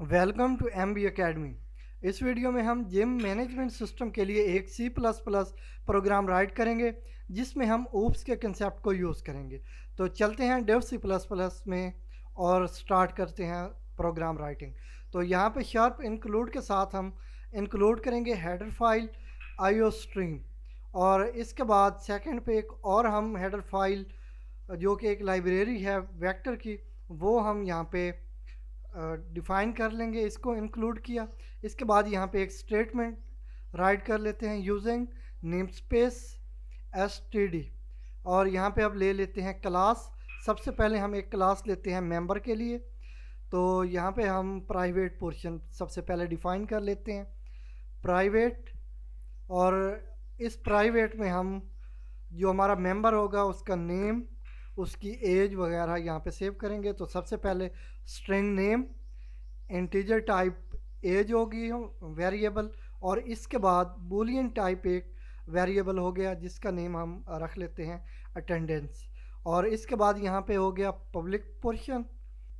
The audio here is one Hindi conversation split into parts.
Welcome to MB Academy। इस वीडियो में हम जिम मैनेजमेंट सिस्टम के लिए एक C++ प्रोग्राम राइट करेंगे जिसमें हम ओप्स के कंसेप्ट को यूज़ करेंगे। तो चलते हैं डेव C++ में और स्टार्ट करते हैं प्रोग्राम राइटिंग। तो यहाँ पे शार्प इंक्लूड के साथ हम इंक्लूड करेंगे हेडर फाइल IO स्ट्रीम, और इसके बाद सेकंड पे एक और हम हेडर फाइल जो कि एक लाइब्रेरी है वेक्टर की, वो हम यहाँ पे डिफ़ाइन कर लेंगे, इसको इंक्लूड किया। इसके बाद यहाँ पे एक स्टेटमेंट राइट कर लेते हैं यूजिंग नेम स्पेस std, और यहाँ पे अब ले लेते हैं क्लास। सबसे पहले हम एक क्लास लेते हैं मेंबर के लिए। तो यहाँ पे हम प्राइवेट पोर्शन सबसे पहले डिफ़ाइन कर लेते हैं, प्राइवेट। और इस प्राइवेट में हम जो हमारा मेंबर होगा उसका नेम, उसकी एज वगैरह यहाँ पे सेव करेंगे। तो सबसे पहले string name, integer type age होगी वेरिएबल, और इसके बाद बूलियन टाइप एक वेरिएबल हो गया जिसका नेम हम रख लेते हैं अटेंडेंस। और इसके बाद यहाँ पे हो गया पब्लिक पोर्शन,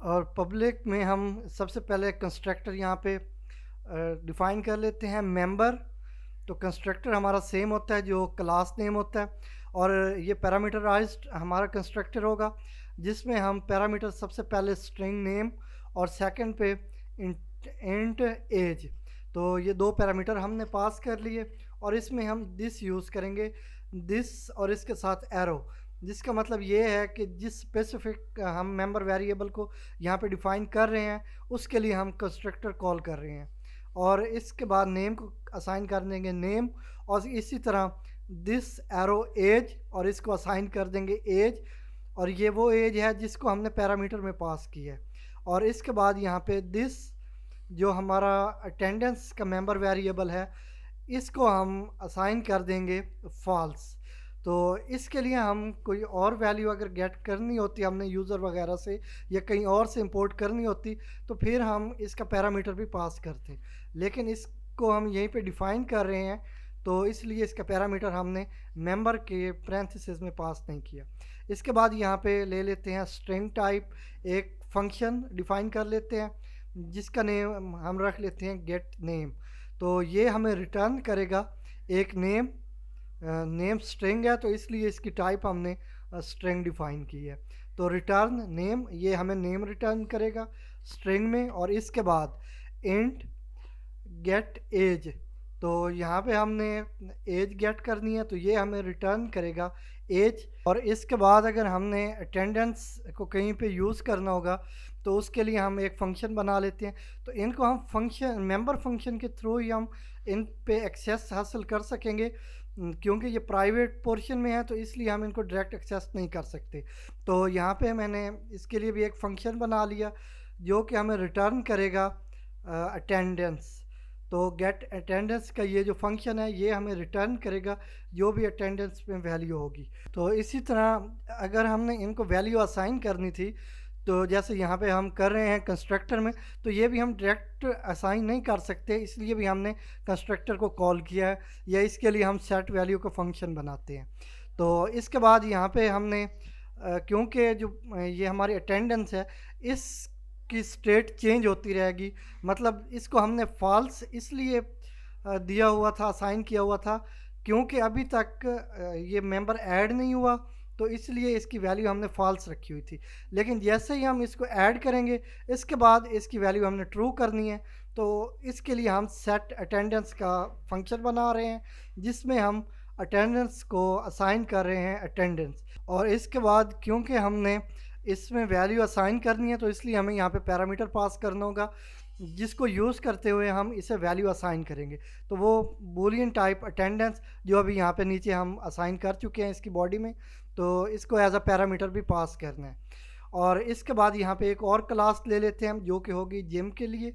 और पब्लिक में हम सबसे पहले कंस्ट्रक्टर यहाँ पे डिफ़ाइन कर लेते हैं मेंबर। तो कंस्ट्रक्टर हमारा सेम होता है जो क्लास नेम होता है, और ये पैरामीटराइज्ड हमारा कंस्ट्रक्टर होगा जिसमें हम पैरामीटर सबसे पहले स्ट्रिंग नेम और सेकंड पे इंट एज। तो ये दो पैरामीटर हमने पास कर लिए, और इसमें हम दिस यूज़ करेंगे, दिस और इसके साथ एरो, जिसका मतलब ये है कि जिस स्पेसिफिक हम मेंबर वेरिएबल को यहाँ पे डिफ़ाइन कर रहे हैं उसके लिए हम कंस्ट्रक्टर कॉल कर रहे हैं। और इसके बाद नेम को असाइन कर देंगे नेम, और इसी तरह दिस एरो एज, और इसको असाइन कर देंगे एज, और ये वो एज है जिसको हमने पैरामीटर में पास किया है। और इसके बाद यहाँ पे दिस जो हमारा अटेंडेंस का मेंबर वेरिएबल है इसको हम असाइन कर देंगे फॉल्स। तो इसके लिए हम कोई और वैल्यू अगर गेट करनी होती हमने यूज़र वगैरह से या कहीं और से इंपोर्ट करनी होती तो फिर हम इसका पैरामीटर भी पास करते, लेकिन इसको हम यहीं पे डिफ़ाइन कर रहे हैं तो इसलिए इसका पैरामीटर हमने मेंबर के पैरेंथेसिस में पास नहीं किया। इसके बाद यहाँ पे ले लेते हैं स्ट्रिंग टाइप एक फंक्शन डिफ़ाइन कर लेते हैं जिसका नेम हम रख लेते हैं गेट नेम। तो ये हमें रिटर्न करेगा एक नेम, नेम स्ट्रिंग है तो इसलिए इसकी टाइप हमने स्ट्रिंग डिफ़ाइन की है। तो रिटर्न नेम, ये हमें नेम रिटर्न करेगा स्ट्रिंग में, और इसके बाद इंट गेट एज। तो यहाँ पे हमने एज गेट करनी है तो ये हमें रिटर्न करेगा एज। और इसके बाद अगर हमने अटेंडेंस को कहीं पे यूज़ करना होगा तो उसके लिए हम एक फ़ंक्शन बना लेते हैं। तो इनको हम फंक्शन मेंबर फंक्शन के थ्रू ही हम इन पे एक्सेस हासिल कर सकेंगे, क्योंकि ये प्राइवेट पोर्शन में है तो इसलिए हम इनको डायरेक्ट एक्सेस नहीं कर सकते। तो यहाँ पे मैंने इसके लिए भी एक फ़ंक्शन बना लिया जो कि हमें रिटर्न करेगा अटेंडेंस। तो गेट अटेंडेंस का ये जो फंक्शन है ये हमें रिटर्न करेगा जो भी अटेंडेंस में वैल्यू होगी। तो इसी तरह अगर हमने इनको वैल्यू असाइन करनी थी तो जैसे यहाँ पे हम कर रहे हैं कंस्ट्रक्टर में, तो ये भी हम डायरेक्ट असाइन नहीं कर सकते, इसलिए भी हमने कंस्ट्रक्टर को कॉल किया है, या इसके लिए हम सेट वैल्यू का फंक्शन बनाते हैं। तो इसके बाद यहाँ पे हमने क्योंकि जो ये हमारी अटेंडेंस है इस की स्टेट चेंज होती रहेगी, मतलब इसको हमने फॉल्स इसलिए दिया हुआ था, असाइन किया हुआ था क्योंकि अभी तक ये मेंबर ऐड नहीं हुआ, तो इसलिए इसकी वैल्यू हमने फॉल्स रखी हुई थी। लेकिन जैसे ही हम इसको ऐड करेंगे इसके बाद इसकी वैल्यू हमने ट्रू करनी है, तो इसके लिए हम सेट अटेंडेंस का फंक्शन बना रहे हैं जिसमें हम अटेंडेंस को असाइन कर रहे हैं अटेंडेंस। और इसके बाद क्योंकि हमने इसमें वैल्यू असाइन करनी है तो इसलिए हमें यहाँ पे पैरामीटर पास करना होगा जिसको यूज़ करते हुए हम इसे वैल्यू असाइन करेंगे। तो वो बूलियन टाइप अटेंडेंस जो अभी यहाँ पे नीचे हम असाइन कर चुके हैं इसकी बॉडी में, तो इसको एज अ पैरामीटर भी पास करना है। और इसके बाद यहाँ पे एक और क्लास ले लेते हैं हम जो कि होगी जिम के लिए।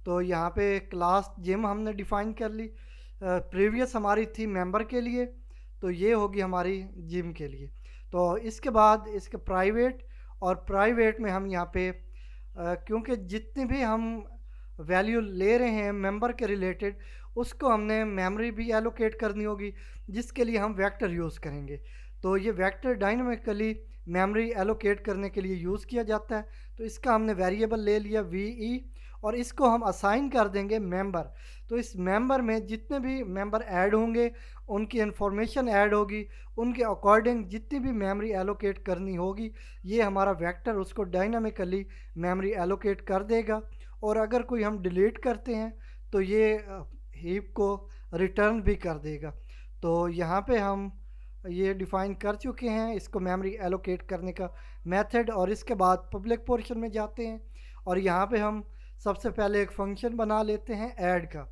तो यहाँ पे क्लास जिम हमने डिफ़ाइन कर ली, प्रीवियस हमारी थी मेंबर के लिए, तो ये होगी हमारी जिम के लिए। तो इसके बाद इसके प्राइवेट, और प्राइवेट में हम यहाँ पे क्योंकि जितने भी हम वैल्यू ले रहे हैं मेंबर के रिलेटेड उसको हमने मेमोरी भी एलोकेट करनी होगी जिसके लिए हम वेक्टर यूज़ करेंगे। तो ये वेक्टर डायनामिकली मेमोरी एलोकेट करने के लिए यूज़ किया जाता है। तो इसका हमने वेरिएबल ले लिया वी ई, और इसको हम असाइन कर देंगे मेंबर। तो इस मेंबर में जितने भी मेंबर ऐड होंगे उनकी इन्फॉर्मेशन ऐड होगी, उनके अकॉर्डिंग जितनी भी मेमोरी एलोकेट करनी होगी ये हमारा वेक्टर उसको डायनामिकली मेमोरी एलोकेट कर देगा। और अगर कोई हम डिलीट करते हैं तो ये हीप को रिटर्न भी कर देगा। तो यहाँ पे हम ये डिफ़ाइन कर चुके हैं इसको मेमोरी एलोकेट करने का मेथड। और इसके बाद पब्लिक पोर्शन में जाते हैं और यहाँ पे हम सबसे पहले एक फंक्शन बना लेते हैं ऐड का,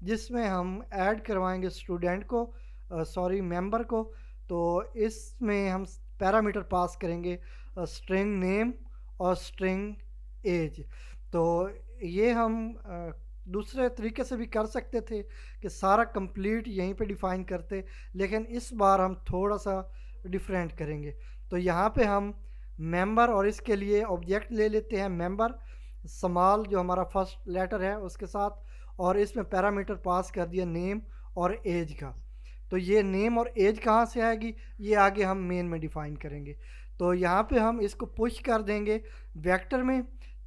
जिसमें हम ऐड करवाएंगे स्टूडेंट को सॉरी मेंबर को। तो इसमें हम पैरामीटर पास करेंगे स्ट्रिंग नेम और स्ट्रिंग एज। तो ये हम दूसरे तरीके से भी कर सकते थे कि सारा कंप्लीट यहीं पे डिफ़ाइन करते, लेकिन इस बार हम थोड़ा सा डिफरेंट करेंगे। तो यहाँ पे हम मेंबर और इसके लिए ऑब्जेक्ट ले लेते हैं मेंबर स्मॉल जो हमारा फर्स्ट लेटर है उसके साथ, और इसमें पैरामीटर पास कर दिया नेम और एज का। तो ये नेम और एज कहाँ से आएगी ये आगे हम मेन में डिफ़ाइन करेंगे। तो यहाँ पे हम इसको पुश कर देंगे वेक्टर में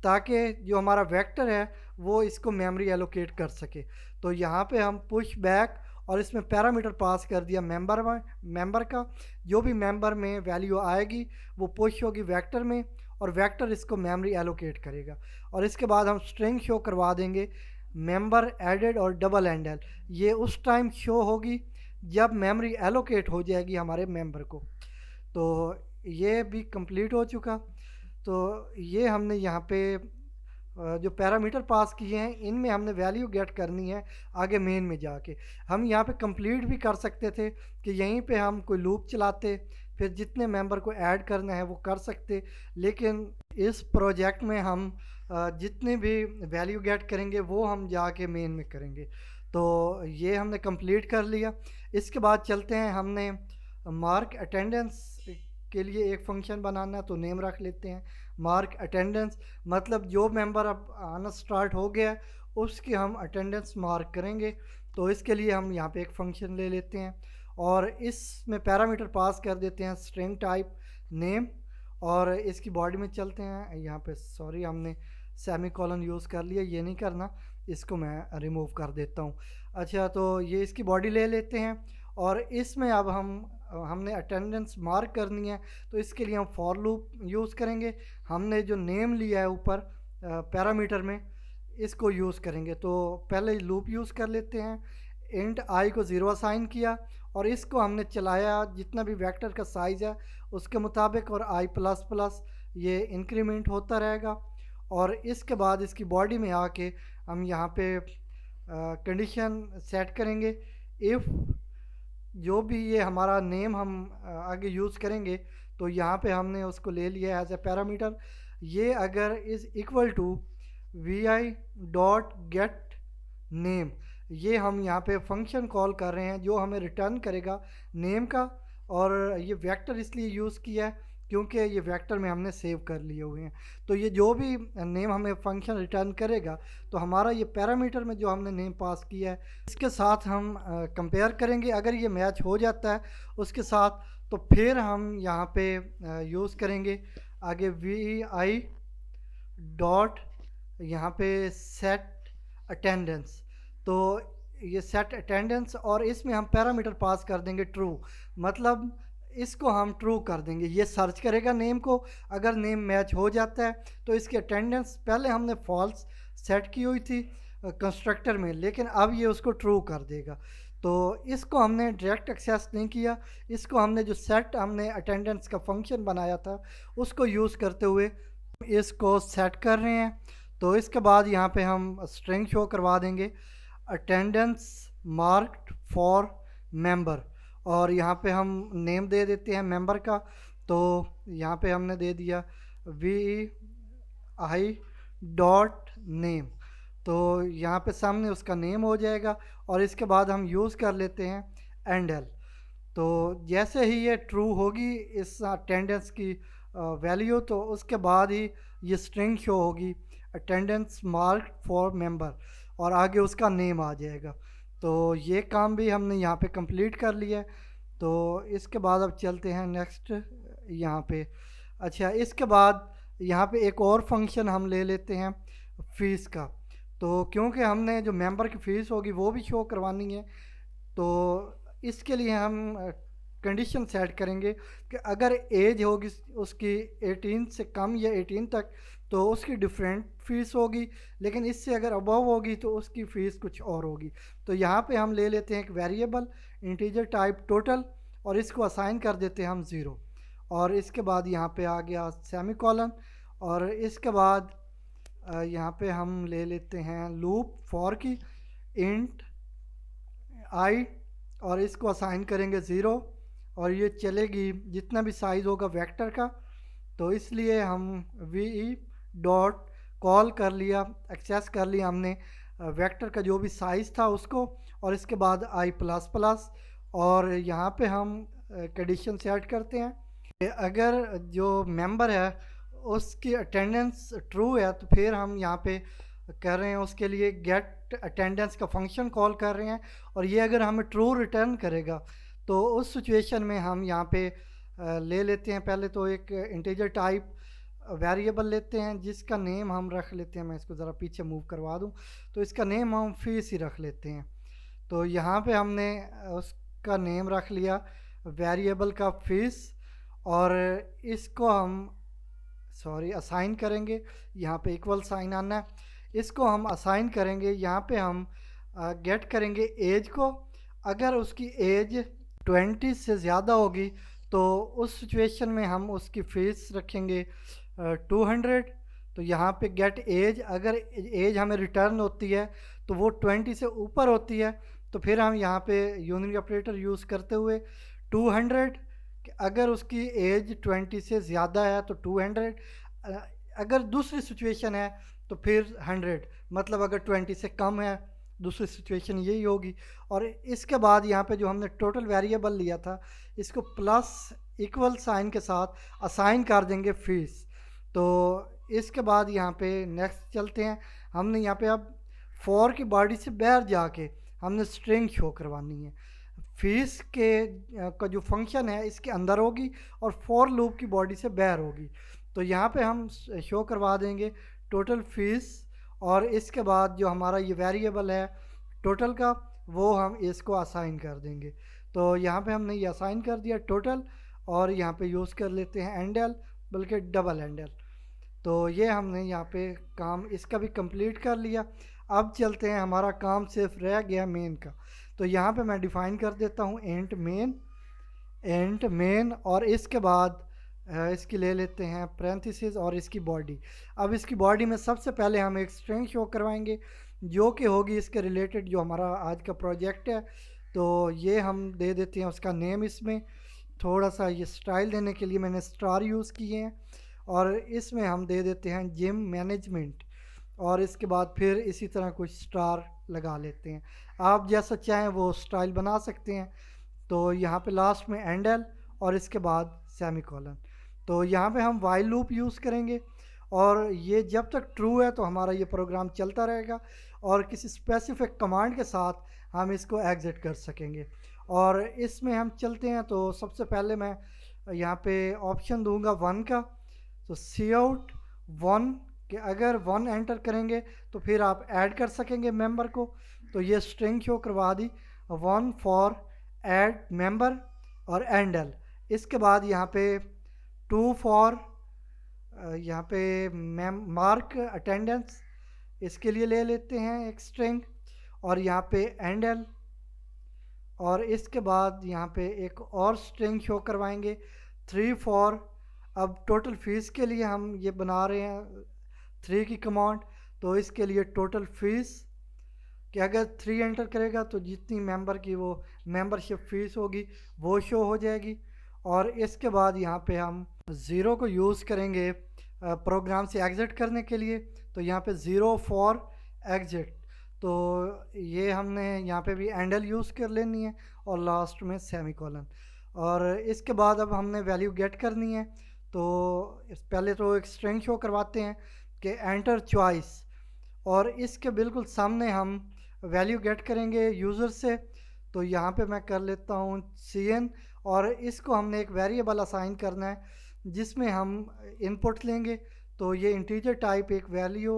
ताकि जो हमारा वेक्टर है वो इसको मेमोरी एलोकेट कर सके। तो यहाँ पे हम पुश बैक और इसमें पैरामीटर पास कर दिया मेंबर का। जो भी मेंबर में वैल्यू आएगी वो पुश होगी वेक्टर में और वेक्टर इसको मेमोरी एलोकेट करेगा। और इसके बाद हम स्ट्रिंग शो करवा देंगे मेंबर एडेड और डबल एंडल। ये उस टाइम शो होगी जब मेमोरी एलोकेट हो जाएगी हमारे मेंबर को। तो ये भी कंप्लीट हो चुका। तो ये हमने यहाँ पे जो पैरामीटर पास किए हैं इनमें हमने वैल्यू गेट करनी है आगे मेन में जाके। हम यहाँ पे कंप्लीट भी कर सकते थे कि यहीं पे हम कोई लूप चलाते फिर जितने मेंबर को ऐड करना है वो कर सकते, लेकिन इस प्रोजेक्ट में हम जितने भी वैल्यू गेट करेंगे वो हम जाके मेन में करेंगे। तो ये हमने कंप्लीट कर लिया। इसके बाद चलते हैं, हमने मार्क अटेंडेंस के लिए एक फंक्शन बनाना, तो नेम रख लेते हैं मार्क अटेंडेंस। मतलब जो मेंबर अब आना स्टार्ट हो गया उसकी हम अटेंडेंस मार्क करेंगे। तो इसके लिए हम यहाँ पे एक फ़ंक्शन ले लेते हैं और इसमें पैरामीटर पास कर देते हैं स्ट्रिंग टाइप नेम। और इसकी बॉडी में चलते हैं, यहाँ पे सॉरी हमने सेमीकोलन यूज़ कर लिया, ये नहीं करना, इसको मैं रिमूव कर देता हूँ। अच्छा, तो ये इसकी बॉडी ले लेते हैं और इसमें अब हमने अटेंडेंस मार्क करनी है। तो इसके लिए हम फॉर लूप यूज़ करेंगे। हमने जो नेम लिया है ऊपर पैरामीटर में इसको यूज़ करेंगे। तो पहले लूप यूज़ कर लेते हैं, इंट आई को 0 असाइन किया और इसको हमने चलाया जितना भी वेक्टर का साइज़ है उसके मुताबिक, और आई प्लस प्लस ये इंक्रीमेंट होता रहेगा। और इसके बाद इसकी बॉडी में आके हम यहाँ पे कंडीशन सेट करेंगे, इफ़ जो भी ये हमारा नेम हम आगे यूज़ करेंगे तो यहाँ पे हमने उसको ले लिया एज ए पैरामीटर। ये अगर is equal to V I dot get name, ये हम यहाँ पे फंक्शन कॉल कर रहे हैं जो हमें रिटर्न करेगा नेम का। और ये वेक्टर इसलिए यूज़ किया है क्योंकि ये वेक्टर में हमने सेव कर लिए हुए हैं। तो ये जो भी नेम हमें फंक्शन रिटर्न करेगा तो हमारा ये पैरामीटर में जो हमने नेम पास किया है इसके साथ हम कंपेयर करेंगे। अगर ये मैच हो जाता है उसके साथ तो फिर हम यहाँ पे यूज़ करेंगे आगे वी आई डॉट यहाँ पे सेट अटेंडेंस। तो ये सेट अटेंडेंस और इसमें हम पैरामीटर पास कर देंगे ट्रू, मतलब इसको हम ट्रू कर देंगे। ये सर्च करेगा नेम को, अगर नेम मैच हो जाता है तो इसकी अटेंडेंस पहले हमने फॉल्स सेट की हुई थी कंस्ट्रक्टर में, लेकिन अब ये उसको ट्रू कर देगा। तो इसको हमने डायरेक्ट एक्सेस नहीं किया, इसको हमने जो सेट हमने अटेंडेंस का फंक्शन बनाया था उसको यूज़ करते हुए इसको सेट कर रहे हैं। तो इसके बाद यहाँ पे हम स्ट्रिंग शो करवा देंगे अटेंडेंस मार्क्ड फॉर मेंबर, और यहाँ पे हम नेम दे देते हैं मेंबर का। तो यहाँ पे हमने दे दिया वी आई डॉट नेम, तो यहाँ पे सामने उसका नेम हो जाएगा। और इसके बाद हम यूज़ कर लेते हैं एंडल। तो जैसे ही ये ट्रू होगी इस अटेंडेंस की वैल्यू, तो उसके बाद ही ये स्ट्रिंग शो होगी अटेंडेंस मार्क्ड फॉर मेंबर और आगे उसका नेम आ जाएगा। तो ये काम भी हमने यहाँ पे कंप्लीट कर लिया है। तो इसके बाद अब चलते हैं नेक्स्ट यहाँ पे। अच्छा, इसके बाद यहाँ पे एक और फंक्शन हम ले लेते हैं फ़ीस का। तो क्योंकि हमने जो मेंबर की फ़ीस होगी वो भी शो करवानी है, तो इसके लिए हम कंडीशन सेट करेंगे कि अगर एज होगी उसकी 18 से कम या 18 तक तो उसकी डिफरेंट फ़ीस होगी, लेकिन इससे अगर अबव होगी तो उसकी फ़ीस कुछ और होगी। तो यहाँ पे हम ले लेते हैं एक वेरिएबल इंटीजर टाइप टोटल और इसको असाइन कर देते हैं हम 0, और इसके बाद यहाँ पे आ गया सेमी कॉलन, और इसके बाद यहाँ पे हम ले लेते हैं लूप फॉर की इंट आई, और इसको असाइन करेंगे 0, और ये चलेगी जितना भी साइज़ होगा वेक्टर का। तो इसलिए हम वी ई डॉट कॉल कर लिया, एक्सेस कर लिया हमने वेक्टर का जो भी साइज़ था उसको, और इसके बाद आई प्लस प्लस, और यहाँ पे हम कंडीशन सेट करते हैं कि अगर जो मेंबर है उसकी अटेंडेंस ट्रू है तो फिर हम यहाँ पे कर रहे हैं उसके लिए गेट अटेंडेंस का फंक्शन कॉल कर रहे हैं, और ये अगर हमें ट्रू रिटर्न करेगा तो उस सिचुएशन में हम यहाँ पे ले लेते हैं पहले तो एक इंटीजर टाइप वेरिएबल लेते हैं जिसका नेम हम रख लेते हैं, मैं इसको ज़रा पीछे मूव करवा दूँ, तो इसका नेम हम फीस ही रख लेते हैं। तो यहाँ पे हमने उसका नेम रख लिया वेरिएबल का फीस, और इसको हम असाइन करेंगे, यहाँ पे इक्वल साइन आना है, इसको हम असाइन करेंगे, यहाँ पे हम गेट करेंगे एज को। अगर उसकी एज 20 से ज़्यादा होगी तो उस सिचुएशन में हम उसकी फ़ीस रखेंगे 200। तो यहाँ पे गेट एज, अगर एज हमें रिटर्न होती है तो वो 20 से ऊपर होती है तो फिर हम यहाँ पे यूनियन ऑपरेटर यूज़ करते हुए 200, अगर उसकी एज 20 से ज़्यादा है तो 200, अगर दूसरी सिचुएशन है तो फिर 100, मतलब अगर 20 से कम है दूसरी सिचुएशन यही होगी। और इसके बाद यहाँ पे जो हमने टोटल वेरिएबल लिया था इसको प्लस इक्वल साइन के साथ असाइन कर देंगे फीस। तो इसके बाद यहाँ पे नेक्स्ट चलते हैं, हमने यहाँ पे अब फॉर की बॉडी से बाहर जाके हमने स्ट्रिंग शो करवानी है, फीस के का जो फंक्शन है इसके अंदर होगी और फॉर लूप की बॉडी से बाहर होगी। तो यहाँ पे हम शो करवा देंगे टोटल फीस, और इसके बाद जो हमारा ये वेरिएबल है टोटल का वो हम इसको असाइन कर देंगे। तो यहाँ पे हमने ये असाइन कर दिया टोटल, और यहाँ पे यूज़ कर लेते हैं एंडल, बल्कि डबल एंडल। तो ये हमने यहाँ पे काम इसका भी कंप्लीट कर लिया। अब चलते हैं, हमारा काम सिर्फ रह गया मेन का। तो यहाँ पे मैं डिफ़ाइन कर देता हूँ एंट मेन, और इसके बाद इसकी ले लेते हैं पैरेंथेसिस और इसकी बॉडी। अब इसकी बॉडी में सबसे पहले हम एक स्ट्रिंग शो करवाएंगे जो कि होगी इसके रिलेटेड जो हमारा आज का प्रोजेक्ट है। तो ये हम दे देते हैं उसका नेम, इसमें थोड़ा सा ये स्टाइल देने के लिए मैंने स्टार यूज़ किए हैं, और इसमें हम दे देते हैं जिम मैनेजमेंट, और इसके बाद फिर इसी तरह कुछ स्टार लगा लेते हैं। आप जैसा चाहें वो स्टाइल बना सकते हैं। तो यहाँ पे लास्ट में एंडल और इसके बाद सेमी कॉलन। तो यहाँ पे हम वाइल लूप यूज़ करेंगे, और ये जब तक ट्रू है तो हमारा ये प्रोग्राम चलता रहेगा, और किसी स्पेसिफिक कमांड के साथ हम इसको एग्ज़िट कर सकेंगे। और इसमें हम चलते हैं, तो सबसे पहले मैं यहाँ पे ऑप्शन दूंगा 1 का। तो सी आउट 1 कि अगर 1 एंटर करेंगे तो फिर आप ऐड कर सकेंगे मेंबर को। तो ये स्ट्रिंग शो करवा दी 1 फॉर ऐड मेंबर और एंडल। इसके बाद यहाँ पे 2 फॉर यहाँ पे मार्क अटेंडेंस, इसके लिए ले लेते हैं एक स्ट्रिंग, और यहाँ पे एंडल, और इसके बाद यहाँ पे एक और स्ट्रिंग शो करवाएंगे 3 फॉर, अब टोटल फीस के लिए हम ये बना रहे हैं 3 की कमांड। तो इसके लिए टोटल फीस कि अगर 3 एंटर करेगा तो जितनी मेंबर की वो मेंबरशिप फ़ीस होगी वो शो हो जाएगी। और इसके बाद यहाँ पे हम 0 को यूज़ करेंगे प्रोग्राम से एग्ज़िट करने के लिए। तो यहाँ पे 0 फॉर एग्ज़िट, तो ये हमने यहाँ पे भी एंडल यूज़ कर लेनी है, और लास्ट में सेमी कॉलन। और इसके बाद अब हमने वैल्यू गेट करनी है। तो पहले तो एक स्ट्रिंग शो करवाते हैं कि एंटर चॉइस, और इसके बिल्कुल सामने हम वैल्यू गेट करेंगे यूज़र से। तो यहाँ पे मैं कर लेता हूँ cn, और इसको हमने एक वेरिएबल असाइन करना है जिसमें हम इनपुट लेंगे। तो ये इंटीजर टाइप एक वैल्यू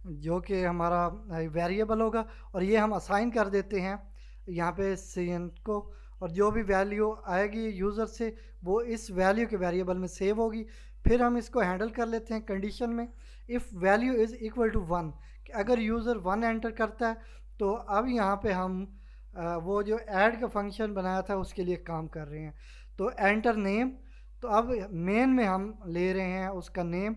जो कि हमारा वेरिएबल होगा, और ये हम असाइन कर देते हैं यहाँ पे CN को, और जो भी वैल्यू आएगी यूज़र से वो इस वैल्यू के वेरिएबल में सेव होगी। फिर हम इसको हैंडल कर लेते हैं कंडीशन में, if value is equal to 1, कि अगर यूज़र 1 एंटर करता है तो अब यहाँ पे हम वो जो ऐड का फंक्शन बनाया था उसके लिए काम कर रहे हैं। तो एंटर नेम, तो अब मेन में हम ले रहे हैं उसका नेम।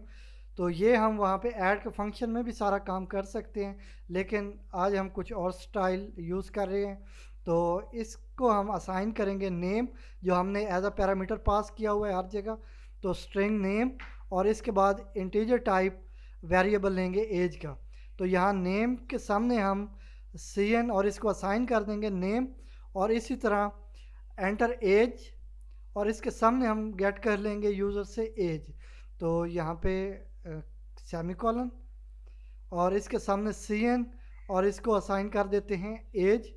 तो ये हम वहाँ पे ऐड के फंक्शन में भी सारा काम कर सकते हैं, लेकिन आज हम कुछ और स्टाइल यूज़ कर रहे हैं। तो इसको हम असाइन करेंगे नेम, जो हमने एज अ पैरामीटर पास किया हुआ है हर जगह। तो स्ट्रिंग नेम, और इसके बाद इंटीजर टाइप वेरिएबल लेंगे एज का। तो यहाँ नेम के सामने हम CN और इसको असाइन कर देंगे नेम, और इसी तरह एंटर एज, और इसके सामने हम गेट कर लेंगे यूज़र से एज। तो यहाँ पे सेमीकोलन, और इसके सामने CN, और इसको असाइन कर देते हैं एज।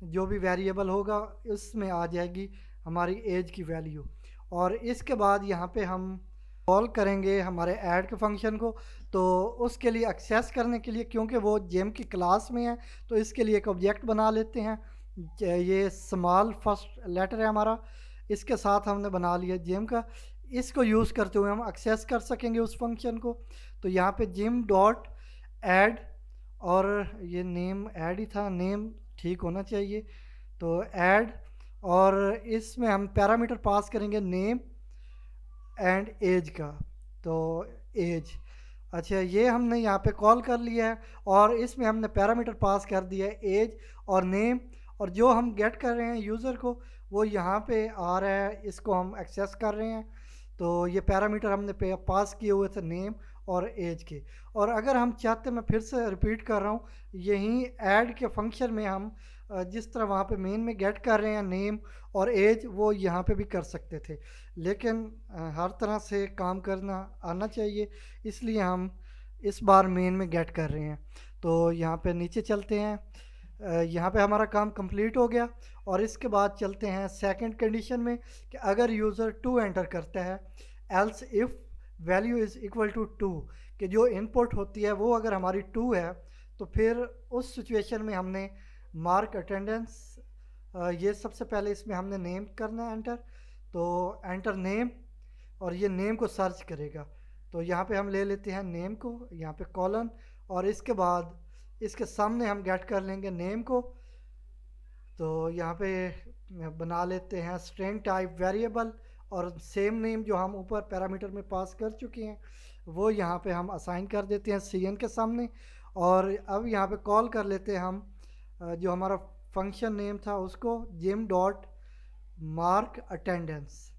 जो भी वेरिएबल होगा उसमें आ जाएगी हमारी एज की वैल्यू। और इसके बाद यहाँ पे हम कॉल करेंगे हमारे ऐड के फंक्शन को। तो उसके लिए एक्सेस करने के लिए, क्योंकि वो जेम की क्लास में है, तो इसके लिए एक ऑब्जेक्ट बना लेते हैं। ये स्मॉल फर्स्ट लेटर है हमारा, इसके साथ हमने बना लिया जेम का। इसको यूज़ करते हुए हम एक्सेस कर सकेंगे उस फंक्शन को। तो यहाँ पे जिम डॉट ऐड, और ये नेम ऐड ही था, नेम ठीक होना चाहिए। तो ऐड, और इसमें हम पैरामीटर पास करेंगे नेम एंड एज का। तो एज, अच्छा ये हमने यहाँ पे कॉल कर लिया है, और इसमें हमने पैरामीटर पास कर दिया है एज और नेम। और जो हम गेट कर रहे हैं यूज़र को वो यहाँ पे आ रहा है, इसको हम एक्सेस कर रहे हैं। तो ये पैरामीटर हमने पास किए हुए थे नेम और एज के। और अगर हम चाहते, मैं फिर से रिपीट कर रहा हूँ, यहीं ऐड के फंक्शन में हम जिस तरह वहाँ पे मेन में गेट कर रहे हैं नेम और एज, वो यहाँ पे भी कर सकते थे, लेकिन हर तरह से काम करना आना चाहिए, इसलिए हम इस बार मेन में गेट कर रहे हैं। तो यहाँ पे नीचे चलते हैं, यहाँ पे हमारा काम कंप्लीट हो गया। और इसके बाद चलते हैं सेकंड कंडीशन में, कि अगर यूज़र 2 एंटर करता है, else if value is equal to 2, कि जो इनपुट होती है वो अगर हमारी 2 है, तो फिर उस सिचुएशन में हमने मार्क अटेंडेंस, ये सबसे पहले इसमें हमने नेम करना है एंटर। तो एंटर नेम, और ये नेम को सर्च करेगा। तो यहाँ पे हम ले लेते हैं नेम को, यहाँ पे कॉलन, और इसके बाद इसके सामने हम गेट कर लेंगे नेम को। तो यहाँ पे बना लेते हैं स्ट्रिंग टाइप वेरिएबल, और सेम नेम जो हम ऊपर पैरामीटर में पास कर चुके हैं वो यहाँ पे हम असाइन कर देते हैं CN के सामने। और अब यहाँ पे कॉल कर लेते हैं हम जो हमारा फंक्शन नेम था उसको, जिम डॉट मार्क अटेंडेंस,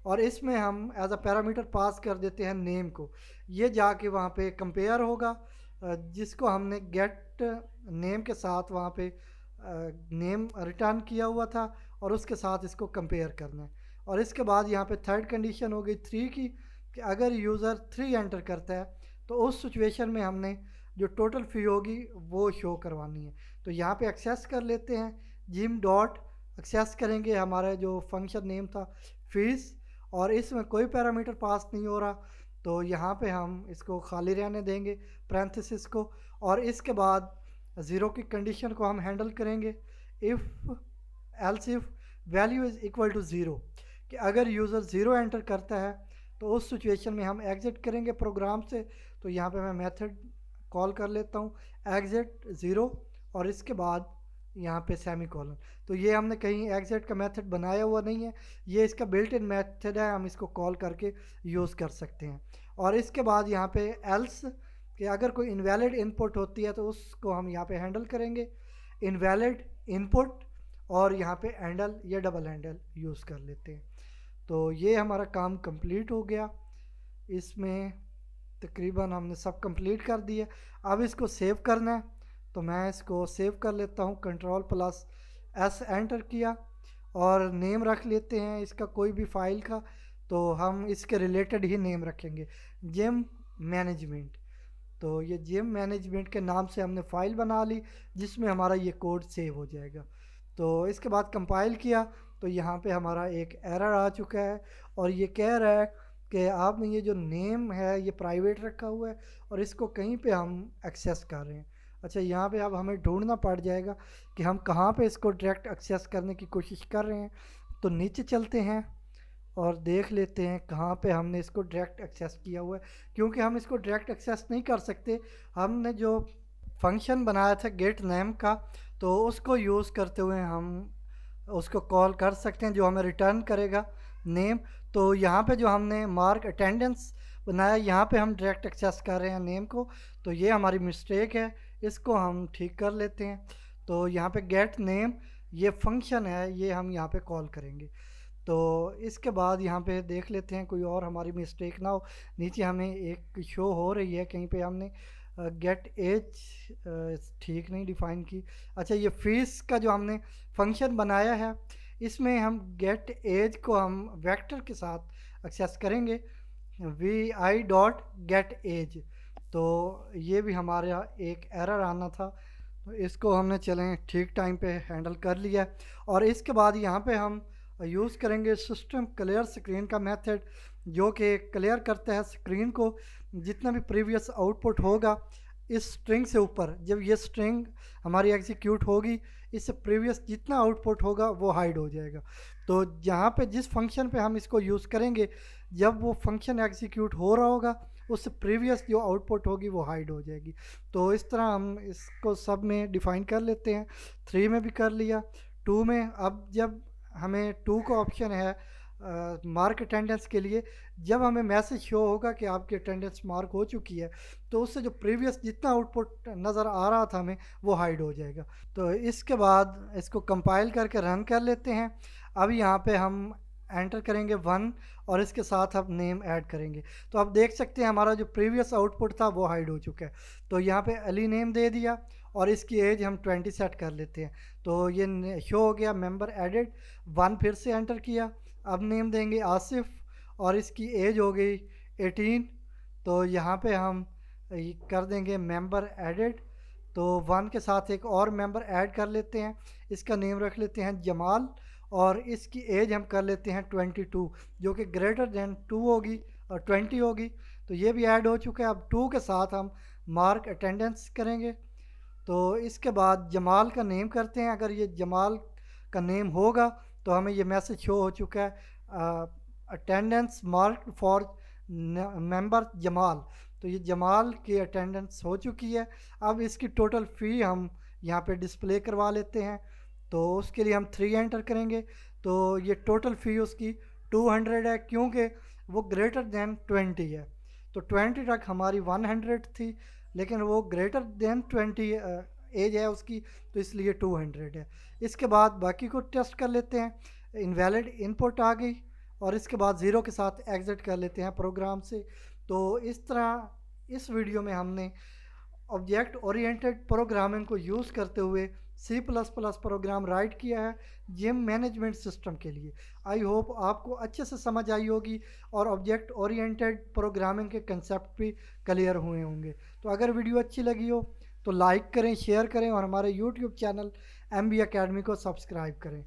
और इसमें हम एज अ पैरामीटर पास कर देते हैं नेम को। ये जाके वहाँ पे कंपेयर होगा, जिसको हमने गेट नेम के साथ वहाँ पे नेम रिटर्न किया हुआ था, और उसके साथ इसको कंपेयर करना है। और इसके बाद यहाँ पे थर्ड कंडीशन हो गई 3 की, कि अगर यूज़र 3 एंटर करता है तो उस सिचुएशन में हमने जो टोटल फ़ी होगी वो शो करवानी है। तो यहाँ पे एक्सेस कर लेते हैं, जिम डॉट एक्सेस करेंगे हमारा जो फंक्शन नेम था फीस, और इसमें कोई पैरामीटर पास नहीं हो रहा, तो यहाँ पे हम इसको खाली रहने देंगे पैरेंथेसिस को। और इसके बाद 0 की कंडीशन को हम हैंडल करेंगे, if else if value is equal to 0, कि अगर यूज़र 0 एंटर करता है तो उस सिचुएशन में हम एग्ज़िट करेंगे प्रोग्राम से। तो यहाँ पे मैं मेथड कॉल कर लेता हूँ एग्ज़िट 0, और इसके बाद यहाँ पे सेमीकोलन। तो ये हमने कहीं एग्ज़िट का मेथड बनाया हुआ नहीं है, ये इसका बिल्ट इन मेथड है, हम इसको कॉल करके यूज़ कर सकते हैं। और इसके बाद यहाँ पे एल्स, कि अगर कोई इनवैलिड इनपुट होती है तो उसको हम यहाँ पे हैंडल करेंगे, इनवैलिड इनपुट, और यहाँ पे हैंडल या डबल हैंडल यूज़ कर लेते हैं। तो ये हमारा काम कंप्लीट हो गया, इसमें तकरीबन हमने सब कंप्लीट कर दिया। अब इसको सेव करना है, तो मैं इसको सेव कर लेता हूँ, Ctrl+S एंटर किया, और नेम रख लेते हैं इसका कोई भी फाइल का। तो हम इसके रिलेटेड ही नेम रखेंगे, जिम मैनेजमेंट। तो ये जिम मैनेजमेंट के नाम से हमने फ़ाइल बना ली, जिसमें हमारा ये कोड सेव हो जाएगा। तो इसके बाद कंपाइल किया तो यहाँ पे हमारा एक एरर आ चुका है, और ये कह रहा है कि आपने ये जो नेम है ये प्राइवेट रखा हुआ है और इसको कहीं पे हम एक्सेस कर रहे हैं। अच्छा, यहाँ पे अब हमें ढूंढना पड़ जाएगा कि हम कहाँ पे इसको डायरेक्ट एक्सेस करने की कोशिश कर रहे हैं। तो नीचे चलते हैं और देख लेते हैं कहाँ पे हमने इसको डायरेक्ट एक्सेस किया हुआ है। क्योंकि हम इसको डायरेक्ट एक्सेस नहीं कर सकते, हमने जो फंक्शन बनाया था गेट नेम का, तो उसको यूज़ करते हुए हम उसको कॉल कर सकते हैं जो हमें रिटर्न करेगा नेम। तो यहाँ पे जो हमने मार्क अटेंडेंस बनाया, यहाँ पे हम डायरेक्ट एक्सेस कर रहे हैं नेम को, तो ये हमारी मिस्टेक है, इसको हम ठीक कर लेते हैं। तो यहाँ पे गेट नेम ये फंक्शन है, ये हम यहाँ पे कॉल करेंगे। तो इसके बाद यहाँ पे देख लेते हैं कोई और हमारी मिस्टेक ना हो। नीचे हमें एक शो हो रही है कहीं पे हमने गेट एज ठीक नहीं डिफ़ाइन की। अच्छा, ये फीस का जो हमने फंक्शन बनाया है, इसमें हम गेट एज को हम वेक्टर के साथ एक्सेस करेंगे, V I dot get age. तो ये भी हमारा एक एरर आना था, तो इसको हमने चलें ठीक टाइम पे हैंडल कर लिया। और इसके बाद यहाँ पे हम यूज़ करेंगे सिस्टम क्लियर स्क्रीन का मेथड, जो कि क्लियर करता है स्क्रीन को जितना भी प्रीवियस आउटपुट होगा इस स्ट्रिंग से ऊपर। जब ये स्ट्रिंग हमारी एग्जीक्यूट होगी, इससे प्रीवियस जितना आउटपुट होगा वो हाइड हो जाएगा। तो जहाँ पे जिस फंक्शन पे हम इसको यूज़ करेंगे, जब वो फंक्शन एग्जीक्यूट हो रहा होगा उससे प्रीवियस जो आउटपुट होगी वो हाइड हो जाएगी। तो इस तरह हम इसको सब में डिफ़ाइन कर लेते हैं। 3 में भी कर लिया, 2 में। अब जब हमें 2 का ऑप्शन है मार्क अटेंडेंस के लिए, जब हमें मैसेज शो होगा कि आपकी अटेंडेंस मार्क हो चुकी है, तो उससे जो प्रीवियस जितना आउटपुट नज़र आ रहा था हमें वो हाइड हो जाएगा। तो इसके बाद इसको कंपाइल करके रन कर लेते हैं। अब यहाँ पे हम एंटर करेंगे 1 और इसके साथ अब नेम ऐड करेंगे। तो आप देख सकते हैं हमारा जो प्रीवियस आउटपुट था वो हाइड हो चुका है। तो यहाँ पे अली नेम दे दिया और इसकी एज हम 20 सेट कर लेते हैं। तो ये शो हो गया मेंबर एडेड। 1 फिर से एंटर किया, अब नेम देंगे आसिफ और इसकी एज हो गई 18। तो यहाँ पे हम कर देंगे मेंबर एडेड। तो 1 के साथ एक और मेंबर ऐड कर लेते हैं, इसका नेम रख लेते हैं जमाल और इसकी एज हम कर लेते हैं 22, जो कि ग्रेटर देन 2 होगी और 20 होगी। तो ये भी ऐड हो चुका है। अब 2 के साथ हम मार्क अटेंडेंस करेंगे। तो इसके बाद जमाल का नेम करते हैं। अगर ये जमाल का नेम होगा तो हमें ये मैसेज शो हो चुका है attendance mark for member Jamal. तो ये जमाल की अटेंडेंस हो चुकी है। अब इसकी टोटल फ़ी हम यहाँ पे डिस्प्ले करवा लेते हैं। तो उसके लिए हम 3 एंटर करेंगे। तो ये टोटल फ़ी उसकी 200 है, क्योंकि वो ग्रेटर दैन 20 है। तो 20 तक हमारी 100 थी, लेकिन वो ग्रेटर दैन 20 एज है उसकी, तो इसलिए 200 है। इसके बाद बाकी को टेस्ट कर लेते हैं। इनवैलिड इनपुट आ गई और इसके बाद 0 के साथ एग्ज़िट कर लेते हैं प्रोग्राम से। तो इस तरह इस वीडियो में हमने ऑब्जेक्ट ओरिएंटेड प्रोग्रामिंग को यूज़ करते हुए C++ प्रोग्राम राइट किया है जिम मैनेजमेंट सिस्टम के लिए। आई होप आपको अच्छे से समझ आई होगी और ऑब्जेक्ट ओरिएंटेड प्रोग्रामिंग के कंसेप्ट भी क्लियर हुए होंगे। तो अगर वीडियो अच्छी लगी हो तो लाइक करें, शेयर करें और हमारे YouTube चैनल MB Academy को सब्सक्राइब करें।